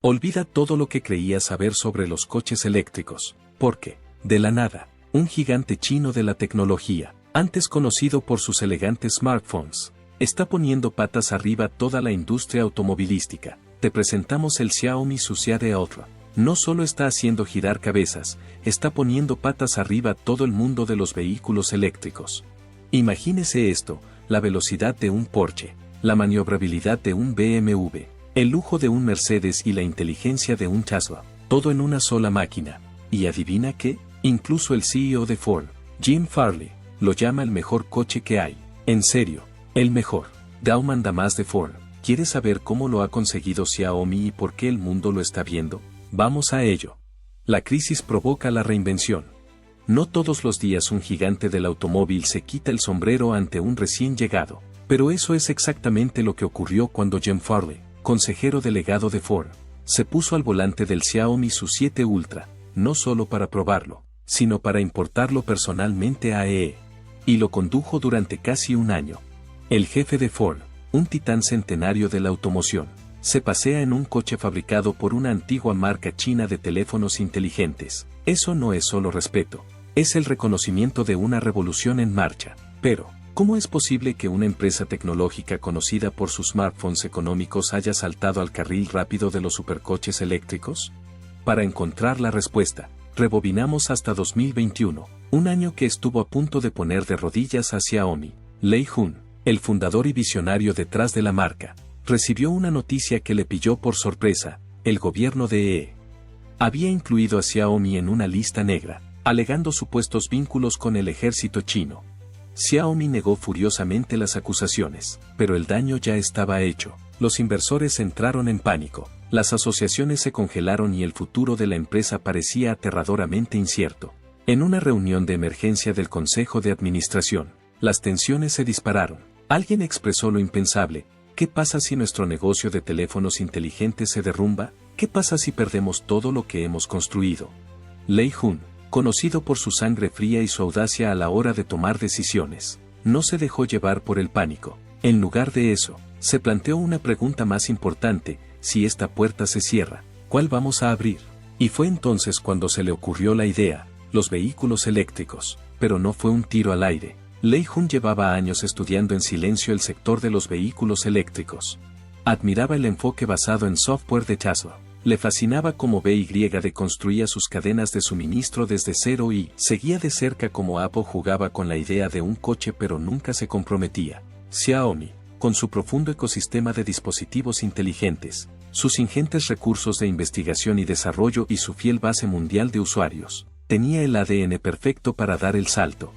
Olvida todo lo que creías saber sobre los coches eléctricos, porque, de la nada, un gigante chino de la tecnología, antes conocido por sus elegantes smartphones, está poniendo patas arriba toda la industria automovilística. Te presentamos el Xiaomi Sucede Ultra. No solo está haciendo girar cabezas, está poniendo patas arriba todo el mundo de los vehículos eléctricos. Imagínese esto: la velocidad de un Porsche, la maniobrabilidad de un BMW, el lujo de un Mercedes y la inteligencia de un Tesla, todo en una sola máquina. ¿Y adivina qué? Incluso el CEO de Ford, Jim Farley, lo llama el mejor coche que hay. En serio, el mejor. Dauman Damas de Ford. ¿Quieres saber cómo lo ha conseguido Xiaomi y por qué el mundo lo está viendo? Vamos a ello. La crisis provoca la reinvención. No todos los días un gigante del automóvil se quita el sombrero ante un recién llegado, pero eso es exactamente lo que ocurrió cuando Jim Farley, consejero delegado de Ford, se puso al volante del Xiaomi Su7 Ultra, no solo para probarlo, sino para importarlo personalmente a EE. Y lo condujo durante casi un año. El jefe de Ford, un titán centenario de la automoción, se pasea en un coche fabricado por una antigua marca china de teléfonos inteligentes. Eso no es solo respeto, es el reconocimiento de una revolución en marcha. Pero, ¿cómo es posible que una empresa tecnológica conocida por sus smartphones económicos haya saltado al carril rápido de los supercoches eléctricos? Para encontrar la respuesta, rebobinamos hasta 2021, un año que estuvo a punto de poner de rodillas a Xiaomi. Lei Jun, el fundador y visionario detrás de la marca, recibió una noticia que le pilló por sorpresa: el gobierno de EE había incluido a Xiaomi en una lista negra, alegando supuestos vínculos con el ejército chino. Xiaomi negó furiosamente las acusaciones, pero el daño ya estaba hecho. Los inversores entraron en pánico, las asociaciones se congelaron y el futuro de la empresa parecía aterradoramente incierto. En una reunión de emergencia del Consejo de Administración, las tensiones se dispararon. Alguien expresó lo impensable: ¿qué pasa si nuestro negocio de teléfonos inteligentes se derrumba? ¿Qué pasa si perdemos todo lo que hemos construido? Lei Jun, conocido por su sangre fría y su audacia a la hora de tomar decisiones, no se dejó llevar por el pánico. En lugar de eso, se planteó una pregunta más importante: si esta puerta se cierra, ¿cuál vamos a abrir? Y fue entonces cuando se le ocurrió la idea: los vehículos eléctricos. Pero no fue un tiro al aire. Lei Jun llevaba años estudiando en silencio el sector de los vehículos eléctricos. Admiraba el enfoque basado en software de Tesla. Le fascinaba cómo BY deconstruía sus cadenas de suministro desde cero y seguía de cerca cómo Apple jugaba con la idea de un coche pero nunca se comprometía. Xiaomi, con su profundo ecosistema de dispositivos inteligentes, sus ingentes recursos de investigación y desarrollo y su fiel base mundial de usuarios, tenía el ADN perfecto para dar el salto.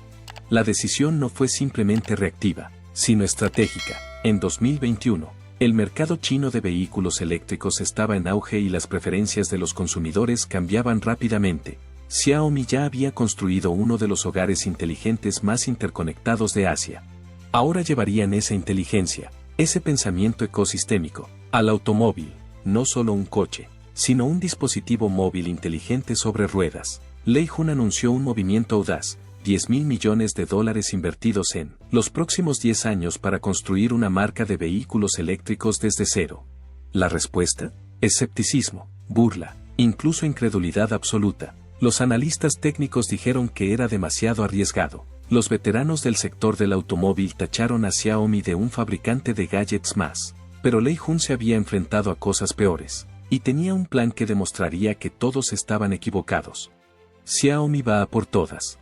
La decisión no fue simplemente reactiva, sino estratégica. En 2021, el mercado chino de vehículos eléctricos estaba en auge y las preferencias de los consumidores cambiaban rápidamente. Xiaomi ya había construido uno de los hogares inteligentes más interconectados de Asia. Ahora llevarían esa inteligencia, ese pensamiento ecosistémico, al automóvil, no solo un coche, sino un dispositivo móvil inteligente sobre ruedas. Lei Jun anunció un movimiento audaz: $10.000 millones invertidos en los próximos 10 años para construir una marca de vehículos eléctricos desde cero. La respuesta: escepticismo, burla, incluso incredulidad absoluta. Los analistas técnicos dijeron que era demasiado arriesgado. Los veteranos del sector del automóvil tacharon a Xiaomi de un fabricante de gadgets más. Pero Lei Jun se había enfrentado a cosas peores, y tenía un plan que demostraría que todos estaban equivocados. Xiaomi va a por todas.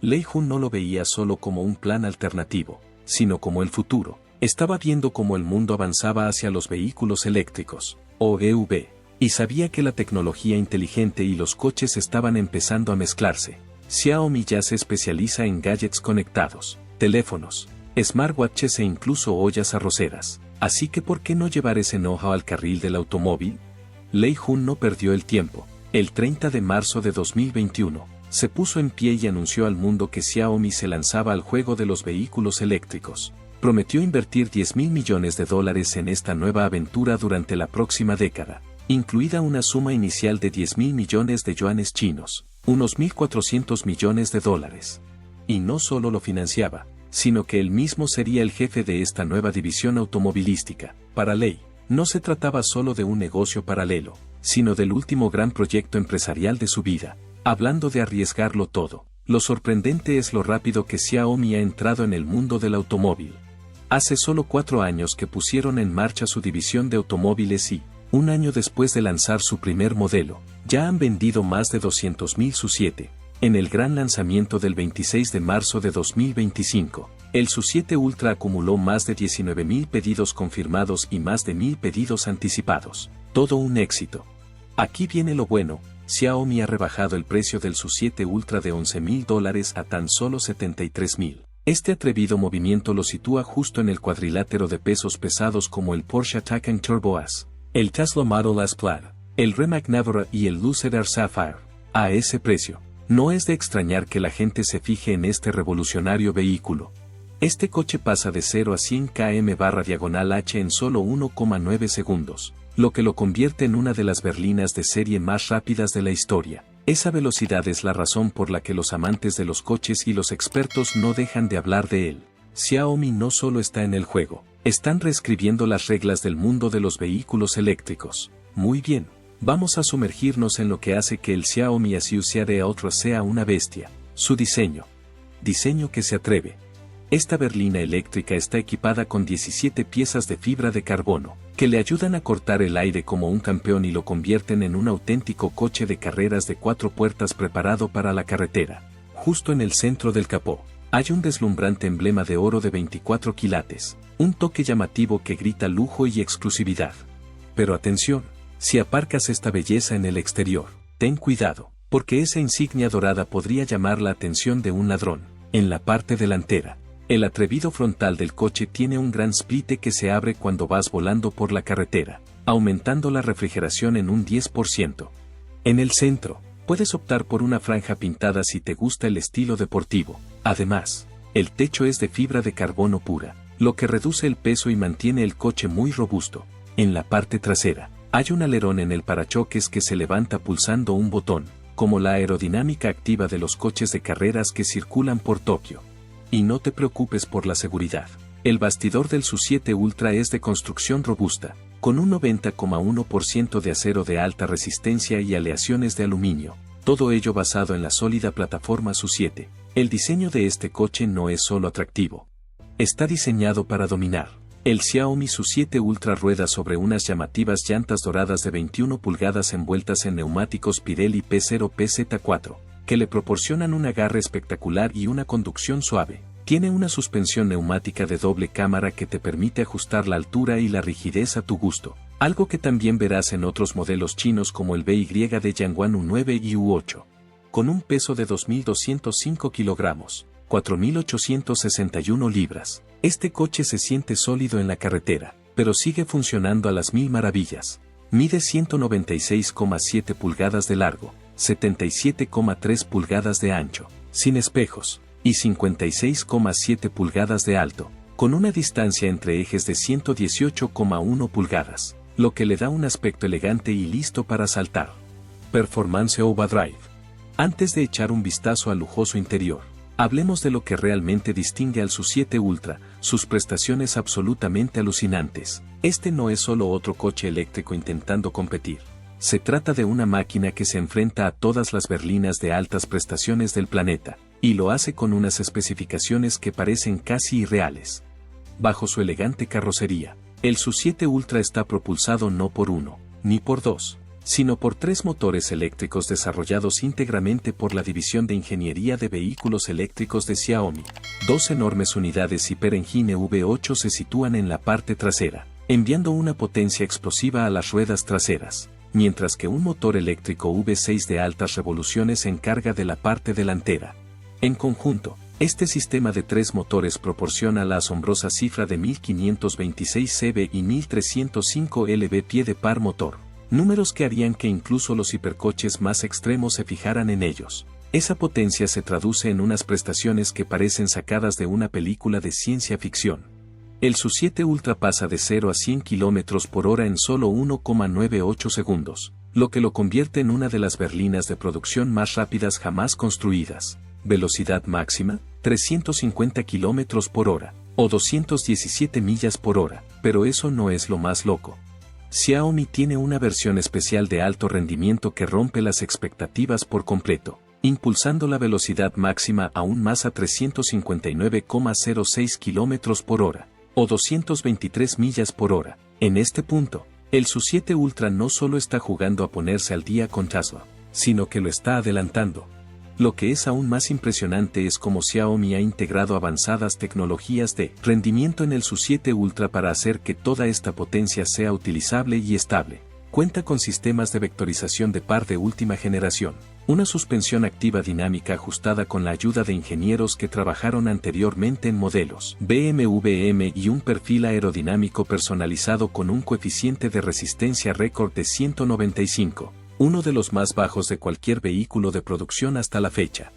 Lei Jun no lo veía solo como un plan alternativo, sino como el futuro. Estaba viendo cómo el mundo avanzaba hacia los vehículos eléctricos, o EV, y sabía que la tecnología inteligente y los coches estaban empezando a mezclarse. Xiaomi ya se especializa en gadgets conectados, teléfonos, smartwatches e incluso ollas arroceras. Así que ¿por qué no llevar ese know-how al carril del automóvil? Lei Jun no perdió el tiempo. El 30 de marzo de 2021, se puso en pie y anunció al mundo que Xiaomi se lanzaba al juego de los vehículos eléctricos. Prometió invertir $10.000 millones en esta nueva aventura durante la próxima década, incluida una suma inicial de $10.000 millones de yuanes chinos, unos $1.400 millones. Y no solo lo financiaba, sino que él mismo sería el jefe de esta nueva división automovilística. Para Lei, no se trataba solo de un negocio paralelo, sino del último gran proyecto empresarial de su vida. Hablando de arriesgarlo todo, lo sorprendente es lo rápido que Xiaomi ha entrado en el mundo del automóvil. Hace solo 4 años que pusieron en marcha su división de automóviles y, un año después de lanzar su primer modelo, ya han vendido más de 200.000 Su7. En el gran lanzamiento del 26 de marzo de 2025, el Su7 Ultra acumuló más de 19.000 pedidos confirmados y más de 1.000 pedidos anticipados. Todo un éxito. Aquí viene lo bueno, Xiaomi ha rebajado el precio del Su7 Ultra de $11.000 a tan solo $73.000. Este atrevido movimiento lo sitúa justo en el cuadrilátero de pesos pesados como el Porsche Taycan Turbo S, el Tesla Model S Plaid, el Rimac Navara y el Lucid Air Sapphire. A ese precio, no es de extrañar que la gente se fije en este revolucionario vehículo. Este coche pasa de 0 a 100 km/h en solo 1,9 segundos, lo que lo convierte en una de las berlinas de serie más rápidas de la historia. Esa velocidad es la razón por la que los amantes de los coches y los expertos no dejan de hablar de él. Xiaomi no solo está en el juego, están reescribiendo las reglas del mundo de los vehículos eléctricos. Muy bien, vamos a sumergirnos en lo que hace que el Xiaomi SU7 Ultra sea una bestia: su diseño. Diseño que se atreve. Esta berlina eléctrica está equipada con 17 piezas de fibra de carbono, que le ayudan a cortar el aire como un campeón y lo convierten en un auténtico coche de carreras de 4 puertas preparado para la carretera. Justo en el centro del capó, hay un deslumbrante emblema de oro de 24 quilates, un toque llamativo que grita lujo y exclusividad. Pero atención, si aparcas esta belleza en el exterior, ten cuidado, porque esa insignia dorada podría llamar la atención de un ladrón. En la parte delantera, el atrevido frontal del coche tiene un gran splitter que se abre cuando vas volando por la carretera, aumentando la refrigeración en un 10%. En el centro, puedes optar por una franja pintada si te gusta el estilo deportivo. Además, el techo es de fibra de carbono pura, lo que reduce el peso y mantiene el coche muy robusto. En la parte trasera, hay un alerón en el parachoques que se levanta pulsando un botón, como la aerodinámica activa de los coches de carreras que circulan por Tokio. Y no te preocupes por la seguridad. El bastidor del Su7 Ultra es de construcción robusta, con un 90,1% de acero de alta resistencia y aleaciones de aluminio, todo ello basado en la sólida plataforma Su7. El diseño de este coche no es solo atractivo. Está diseñado para dominar. El Xiaomi Su7 Ultra rueda sobre unas llamativas llantas doradas de 21 pulgadas envueltas en neumáticos Pirelli P0 PZ4. Que le proporcionan un agarre espectacular y una conducción suave. Tiene una suspensión neumática de doble cámara que te permite ajustar la altura y la rigidez a tu gusto, algo que también verás en otros modelos chinos como el BY de Yangwang U9 y U8. Con un peso de 2.205 kilogramos, 4.861 libras, este coche se siente sólido en la carretera, pero sigue funcionando a las mil maravillas. Mide 196,7 pulgadas de largo, 77,3 pulgadas de ancho, sin espejos, y 56,7 pulgadas de alto, con una distancia entre ejes de 118,1 pulgadas, lo que le da un aspecto elegante y listo para saltar. Performance Overdrive. Antes de echar un vistazo al lujoso interior, hablemos de lo que realmente distingue al Su7 Ultra, sus prestaciones absolutamente alucinantes. Este no es solo otro coche eléctrico intentando competir. Se trata de una máquina que se enfrenta a todas las berlinas de altas prestaciones del planeta, y lo hace con unas especificaciones que parecen casi irreales. Bajo su elegante carrocería, el Su7 Ultra está propulsado no por uno, ni por dos, sino por 3 motores eléctricos desarrollados íntegramente por la División de Ingeniería de Vehículos Eléctricos de Xiaomi. 2 enormes unidades Hyper Engine V8 se sitúan en la parte trasera, enviando una potencia explosiva a las ruedas traseras, mientras que un motor eléctrico V6 de altas revoluciones se encarga de la parte delantera. En conjunto, este sistema de 3 motores proporciona la asombrosa cifra de 1526 CV y 1305 lb-pie de par motor, números que harían que incluso los hipercoches más extremos se fijaran en ellos. Esa potencia se traduce en unas prestaciones que parecen sacadas de una película de ciencia ficción. El Su7 Ultra pasa de 0 a 100 km por hora en solo 1,98 segundos, lo que lo convierte en una de las berlinas de producción más rápidas jamás construidas. Velocidad máxima, 350 km por hora, o 217 millas por hora, pero eso no es lo más loco. Xiaomi tiene una versión especial de alto rendimiento que rompe las expectativas por completo, impulsando la velocidad máxima aún más a 359,06 km por hora, o 223 millas por hora. En este punto, el Su7 Ultra no solo está jugando a ponerse al día con Tesla, sino que lo está adelantando. Lo que es aún más impresionante es cómo Xiaomi ha integrado avanzadas tecnologías de rendimiento en el Su7 Ultra para hacer que toda esta potencia sea utilizable y estable. Cuenta con sistemas de vectorización de par de última generación, una suspensión activa dinámica ajustada con la ayuda de ingenieros que trabajaron anteriormente en modelos BMW M y un perfil aerodinámico personalizado con un coeficiente de resistencia récord de 195. Uno de los más bajos de cualquier vehículo de producción hasta la fecha.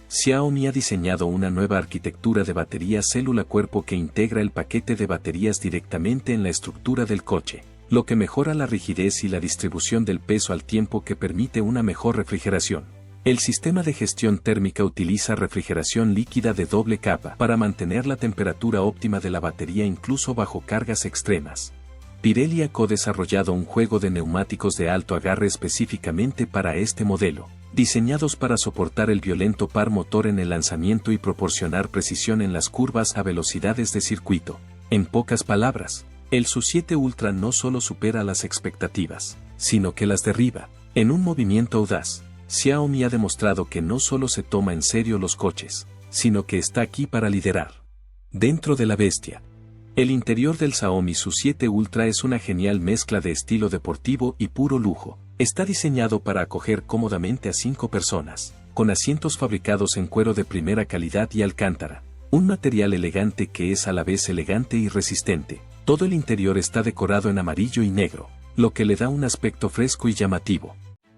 Xiaomi ha diseñado una nueva arquitectura de batería célula-cuerpo que integra el paquete de baterías directamente en la estructura del coche, lo que mejora la rigidez y la distribución del peso al tiempo que permite una mejor refrigeración. El sistema de gestión térmica utiliza refrigeración líquida de doble capa para mantener la temperatura óptima de la batería incluso bajo cargas extremas. Pirelli ha co-desarrollado un juego de neumáticos de alto agarre específicamente para este modelo, diseñados para soportar el violento par motor en el lanzamiento y proporcionar precisión en las curvas a velocidades de circuito. En pocas palabras, el Su7 Ultra no solo supera las expectativas, sino que las derriba. En un movimiento audaz, Xiaomi ha demostrado que no solo se toma en serio los coches, sino que está aquí para liderar. Dentro de la bestia. El interior del Xiaomi Su7 Ultra es una genial mezcla de estilo deportivo y puro lujo. Está diseñado para acoger cómodamente a 5 personas, con asientos fabricados en cuero de primera calidad y alcántara, un material elegante que es a la vez elegante y resistente. Todo el interior está decorado en amarillo y negro, lo que le da un aspecto fresco y llamativo.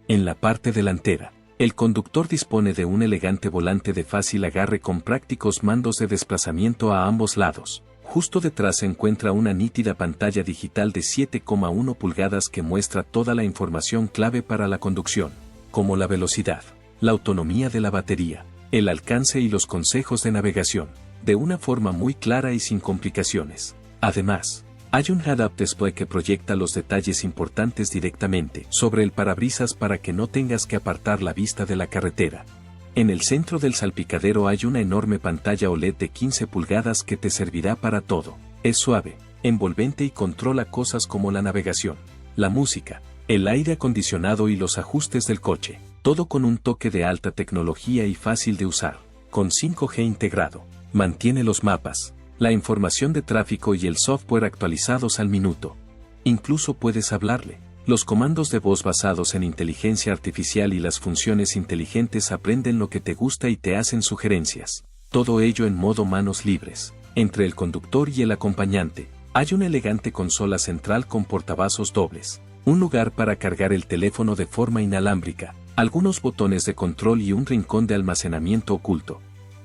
En la parte delantera, el conductor dispone de un elegante volante de fácil agarre con prácticos mandos de desplazamiento a ambos lados. Justo detrás se encuentra una nítida pantalla digital de 7,1 pulgadas que muestra toda la información clave para la conducción, como la velocidad, la autonomía de la batería, el alcance y los consejos de navegación, de una forma muy clara y sin complicaciones. Además, hay un head-up display que proyecta los detalles importantes directamente sobre el parabrisas para que no tengas que apartar la vista de la carretera. En el centro del salpicadero hay una enorme pantalla OLED de 15 pulgadas que te servirá para todo. Es suave, envolvente y controla cosas como la navegación, la música, el aire acondicionado y los ajustes del coche, todo con un toque de alta tecnología y fácil de usar. Con 5G integrado, mantiene los mapas, la información de tráfico y el software actualizados al minuto. Incluso puedes hablarle. Los comandos de voz basados en inteligencia artificial y las funciones inteligentes aprenden lo que te gusta y te hacen sugerencias. Todo ello en modo manos libres. Entre el conductor y el acompañante, hay una elegante consola central con portavasos dobles, un lugar para cargar el teléfono de forma inalámbrica, algunos botones de control y un rincón de almacenamiento oculto.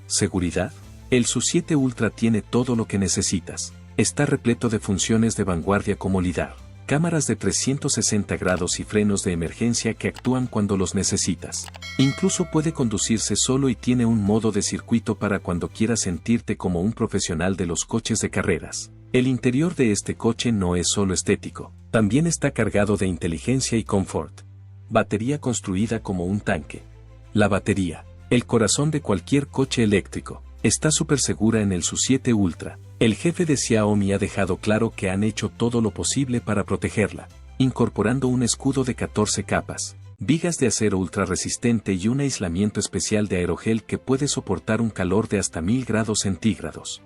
¿Seguridad? El Su7 Ultra tiene todo lo que necesitas. Está repleto de funciones de vanguardia como LiDAR, cámaras de 360 grados y frenos de emergencia que actúan cuando los necesitas. Incluso puede conducirse solo y tiene un modo de circuito para cuando quieras sentirte como un profesional de los coches de carreras. El interior de este coche no es solo estético, también está cargado de inteligencia y confort. Batería construida como un tanque. La batería, el corazón de cualquier coche eléctrico, está súper segura en el Su7 Ultra. El jefe de Xiaomi ha dejado claro que han hecho todo lo posible para protegerla, incorporando un escudo de 14 capas, vigas de acero ultra resistente y un aislamiento especial de aerogel que puede soportar un calor de hasta 1000 grados centígrados.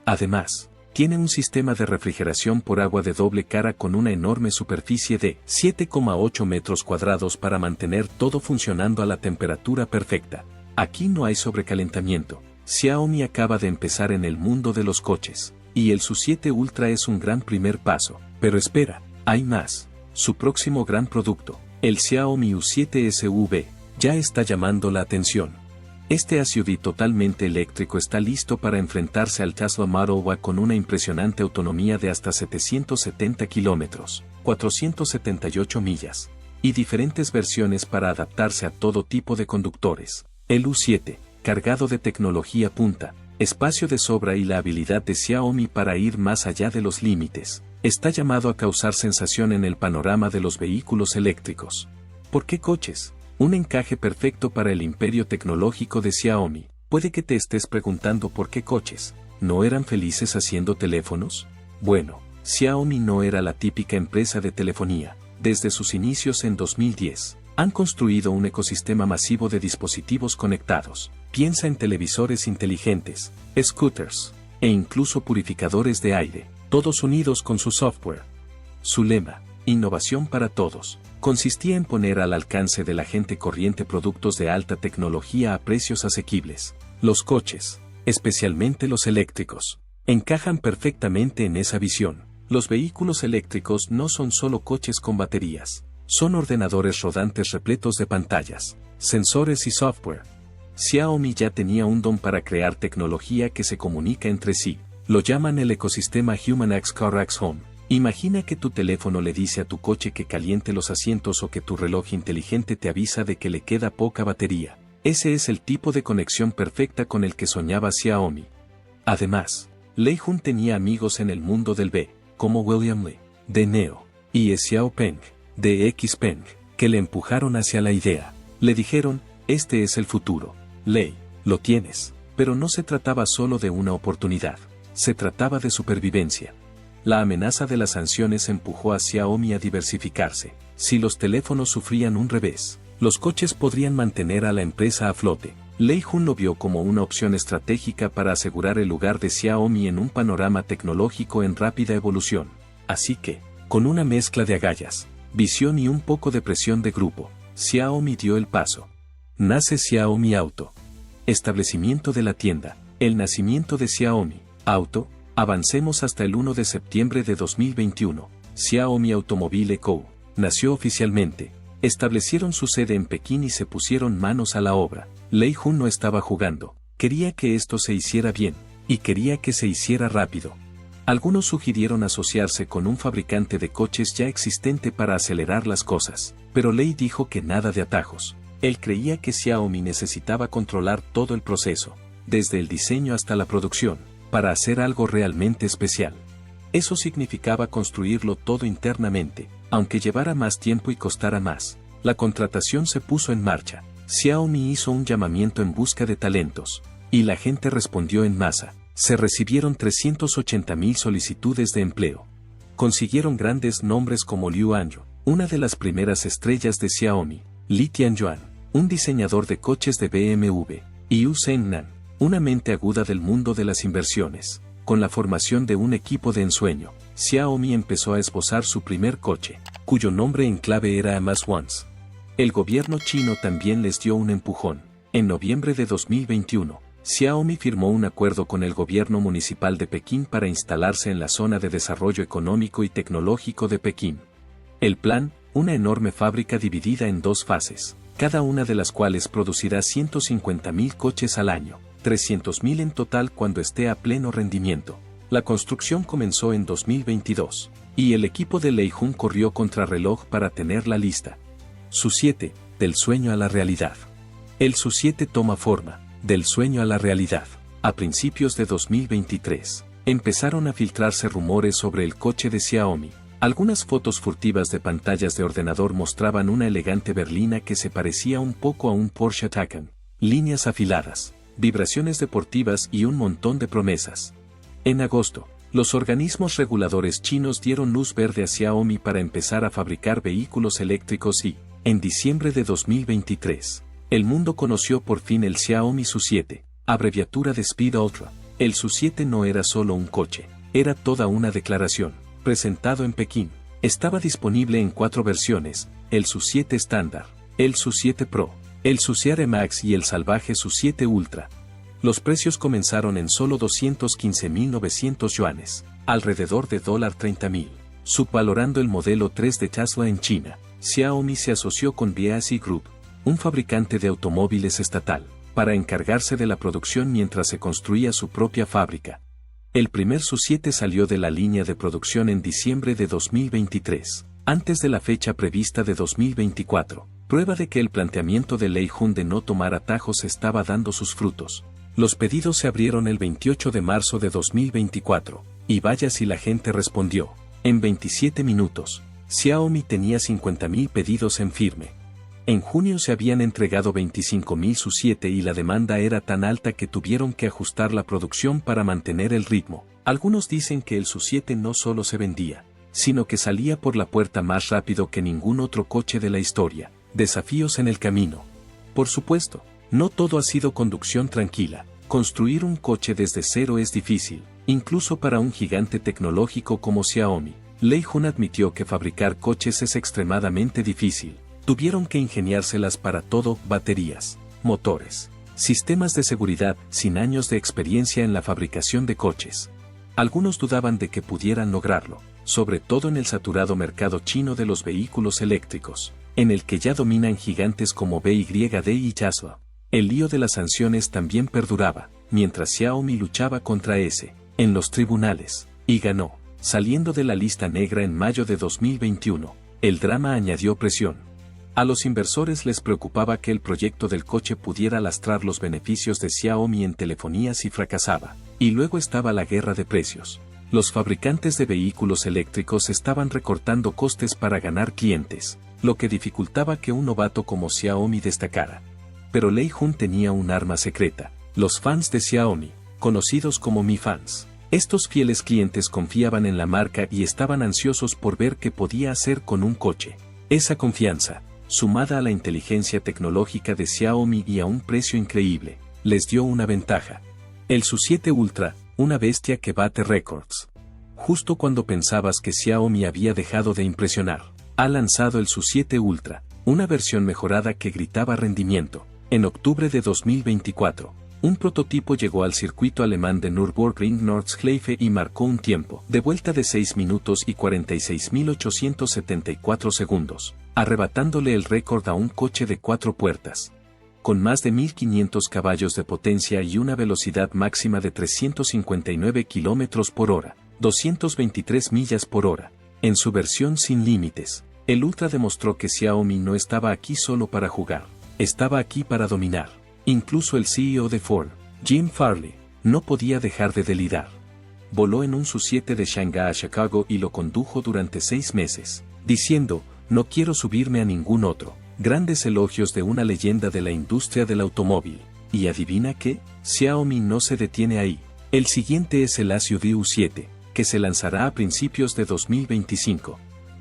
Además, tiene un sistema de refrigeración por agua de doble cara con una enorme superficie de 7,8 metros cuadrados para mantener todo funcionando a la temperatura perfecta. Aquí no hay sobrecalentamiento. Xiaomi acaba de empezar en el mundo de los coches, y el Su7 Ultra es un gran primer paso. Pero espera, hay más. Su próximo gran producto, el Xiaomi U7 SUV, ya está llamando la atención. Este SUV totalmente eléctrico está listo para enfrentarse al Tesla Model Y con una impresionante autonomía de hasta 770 kilómetros, 478 millas, y diferentes versiones para adaptarse a todo tipo de conductores. El U7, cargado de tecnología punta, espacio de sobra y la habilidad de Xiaomi para ir más allá de los límites. está llamado a causar sensación en el panorama de los vehículos eléctricos. ¿Por qué coches? Un encaje perfecto para el imperio tecnológico de Xiaomi. Puede que te estés preguntando por qué coches. ¿No eran felices haciendo teléfonos? Bueno, Xiaomi no era la típica empresa de telefonía. Desde sus inicios en 2010, han construido un ecosistema masivo de dispositivos conectados. Piensa en televisores inteligentes, scooters, e incluso purificadores de aire, todos unidos con su software. Su lema, innovación para todos, consistía en poner al alcance de la gente corriente productos de alta tecnología a precios asequibles. Los coches, especialmente los eléctricos, encajan perfectamente en esa visión. Los vehículos eléctricos no son solo coches con baterías, son ordenadores rodantes repletos de pantallas, sensores y software. Xiaomi ya tenía un don para crear tecnología que se comunica entre sí. Lo llaman el ecosistema HumanX CarX Home. Imagina que tu teléfono le dice a tu coche que caliente los asientos o que tu reloj inteligente te avisa de que le queda poca batería. Ese es el tipo de conexión perfecta con el que soñaba Xiaomi. Además, Lei Jun tenía amigos en el mundo del B, como William Li, de Neo, y Xiaopeng, de Xpeng, que le empujaron hacia la idea. Le dijeron, este es el futuro. Lei, lo tienes. Pero no se trataba solo de una oportunidad. Se trataba de supervivencia. La amenaza de las sanciones empujó a Xiaomi a diversificarse. Si los teléfonos sufrían un revés, los coches podrían mantener a la empresa a flote. Lei Jun lo vio como una opción estratégica para asegurar el lugar de Xiaomi en un panorama tecnológico en rápida evolución. Así que, con una mezcla de agallas, visión y un poco de presión de grupo, Xiaomi dio el paso. Nace Xiaomi Auto. Establecimiento de la tienda. El nacimiento de Xiaomi Auto. Avancemos hasta el 1 de septiembre de 2021. Xiaomi Automobile Co. nació oficialmente. Establecieron su sede en Pekín y se pusieron manos a la obra. Lei Jun no estaba jugando. Quería que esto se hiciera bien, y quería que se hiciera rápido. Algunos sugirieron asociarse con un fabricante de coches ya existente para acelerar las cosas, pero Lei dijo que nada de atajos. Él creía que Xiaomi necesitaba controlar todo el proceso, desde el diseño hasta la producción, para hacer algo realmente especial. Eso significaba construirlo todo internamente, aunque llevara más tiempo y costara más. La contratación se puso en marcha. Xiaomi hizo un llamamiento en busca de talentos, y la gente respondió en masa. Se recibieron 380.000 solicitudes de empleo. Consiguieron grandes nombres como Liu Anju, una de las primeras estrellas de Xiaomi, Li Tianyuan, un diseñador de coches de BMW, y Yu Zhengnan, una mente aguda del mundo de las inversiones. Con la formación de un equipo de ensueño, Xiaomi empezó a esbozar su primer coche, cuyo nombre en clave era Amaz-Ones. El gobierno chino también les dio un empujón. En noviembre de 2021, Xiaomi firmó un acuerdo con el gobierno municipal de Pekín para instalarse en la zona de desarrollo económico y tecnológico de Pekín. El plan, una enorme fábrica dividida en dos fases, cada una de las cuales producirá 150.000 coches al año. 300.000 en total cuando esté a pleno rendimiento. La construcción comenzó en 2022, y el equipo de Lei Jun corrió contrarreloj para tenerla lista. SU7, del sueño a la realidad. El SU7 toma forma, del sueño a la realidad. A principios de 2023, empezaron a filtrarse rumores sobre el coche de Xiaomi. Algunas fotos furtivas de pantallas de ordenador mostraban una elegante berlina que se parecía un poco a un Porsche Taycan, líneas afiladas, vibraciones deportivas y un montón de promesas. En agosto, los organismos reguladores chinos dieron luz verde a Xiaomi para empezar a fabricar vehículos eléctricos y, en diciembre de 2023, el mundo conoció por fin el Xiaomi SU7, abreviatura de Speed Ultra. El SU7 no era solo un coche, era toda una declaración. Presentado en Pekín, estaba disponible en 4 versiones: el SU7 estándar, el SU7 Pro, el SU7 Max y el salvaje SU7 Ultra. Los precios comenzaron en solo 215.900 yuanes, alrededor de $30.000, subvalorando el modelo 3 de Tesla en China. Xiaomi se asoció con BASF Group, un fabricante de automóviles estatal, para encargarse de la producción mientras se construía su propia fábrica. El primer SU7 salió de la línea de producción en diciembre de 2023, antes de la fecha prevista de 2024. Prueba de que el planteamiento de Lei Jun de no tomar atajos estaba dando sus frutos. Los pedidos se abrieron el 28 de marzo de 2024, y vaya si la gente respondió. En 27 minutos, Xiaomi tenía 50.000 pedidos en firme. En junio se habían entregado 25.000 Su 7 y la demanda era tan alta que tuvieron que ajustar la producción para mantener el ritmo. Algunos dicen que el Su 7 no solo se vendía, sino que salía por la puerta más rápido que ningún otro coche de la historia. Desafíos en el camino. Por supuesto, no todo ha sido conducción tranquila. Construir un coche desde cero es difícil, incluso para un gigante tecnológico como Xiaomi. Lei Jun admitió que fabricar coches es extremadamente difícil. Tuvieron que ingeniárselas para todo: baterías, motores, sistemas de seguridad, sin años de experiencia en la fabricación de coches. Algunos dudaban de que pudieran lograrlo, sobre todo en el saturado mercado chino de los vehículos eléctricos, en el que ya dominan gigantes como BYD y Tesla. El lío de las sanciones también perduraba, mientras Xiaomi luchaba contra ese, en los tribunales, y ganó, saliendo de la lista negra en mayo de 2021. El drama añadió presión. A los inversores les preocupaba que el proyecto del coche pudiera lastrar los beneficios de Xiaomi en telefonía si fracasaba. Y luego estaba la guerra de precios. Los fabricantes de vehículos eléctricos estaban recortando costes para ganar clientes, lo que dificultaba que un novato como Xiaomi destacara. Pero Lei Jun tenía un arma secreta: los fans de Xiaomi, conocidos como Mi Fans. Estos fieles clientes confiaban en la marca y estaban ansiosos por ver qué podía hacer con un coche. Esa confianza, sumada a la inteligencia tecnológica de Xiaomi y a un precio increíble, les dio una ventaja. El Su 7 Ultra, una bestia que bate récords. Justo cuando pensabas que Xiaomi había dejado de impresionar, ha lanzado el Su 7 Ultra, una versión mejorada que gritaba rendimiento. En octubre de 2024, un prototipo llegó al circuito alemán de Nürburgring Nordschleife y marcó un tiempo de vuelta de 6 minutos y 46.874 segundos, arrebatándole el récord a un coche de 4 puertas. Con más de 1.500 caballos de potencia y una velocidad máxima de 359 km por hora, 223 millas por hora, en su versión sin límites, el Ultra demostró que Xiaomi no estaba aquí solo para jugar, estaba aquí para dominar. Incluso el CEO de Ford, Jim Farley, no podía dejar de delirar. Voló en un Su 7 de Shanghái a Chicago y lo condujo durante 6 meses, diciendo: "No quiero subirme a ningún otro". Grandes elogios de una leyenda de la industria del automóvil. ¿Y adivina qué? Xiaomi no se detiene ahí. El siguiente es el SUV U7, que se lanzará a principios de 2025.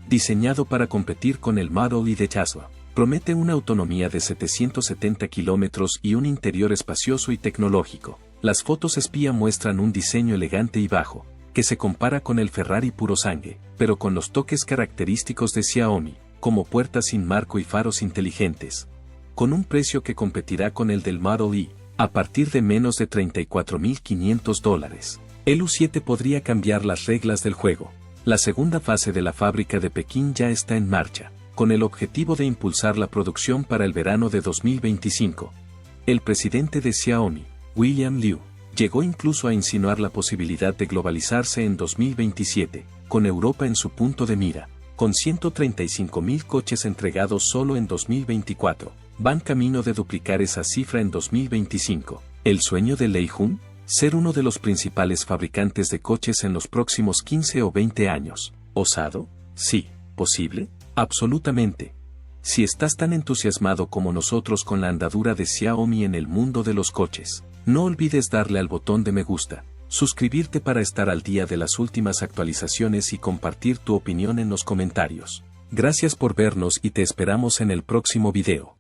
Diseñado para competir con el Model Y de Tesla, promete una autonomía de 770 kilómetros y un interior espacioso y tecnológico. Las fotos espía muestran un diseño elegante y bajo, que se compara con el Ferrari Purosangue, pero con los toques característicos de Xiaomi, como puertas sin marco y faros inteligentes. Con un precio que competirá con el del Model Y, a partir de menos de $34.500. El U7 podría cambiar las reglas del juego. La segunda fase de la fábrica de Pekín ya está en marcha, con el objetivo de impulsar la producción para el verano de 2025. El presidente de Xiaomi, William Liu, llegó incluso a insinuar la posibilidad de globalizarse en 2027, con Europa en su punto de mira. Con 135.000 coches entregados solo en 2024, van camino de duplicar esa cifra en 2025. ¿El sueño de Lei Jun? Ser uno de los principales fabricantes de coches en los próximos 15 o 20 años. ¿Osado? Sí. ¿Posible? Absolutamente. Si estás tan entusiasmado como nosotros con la andadura de Xiaomi en el mundo de los coches, no olvides darle al botón de me gusta, suscribirte para estar al día de las últimas actualizaciones y compartir tu opinión en los comentarios. Gracias por vernos y te esperamos en el próximo video.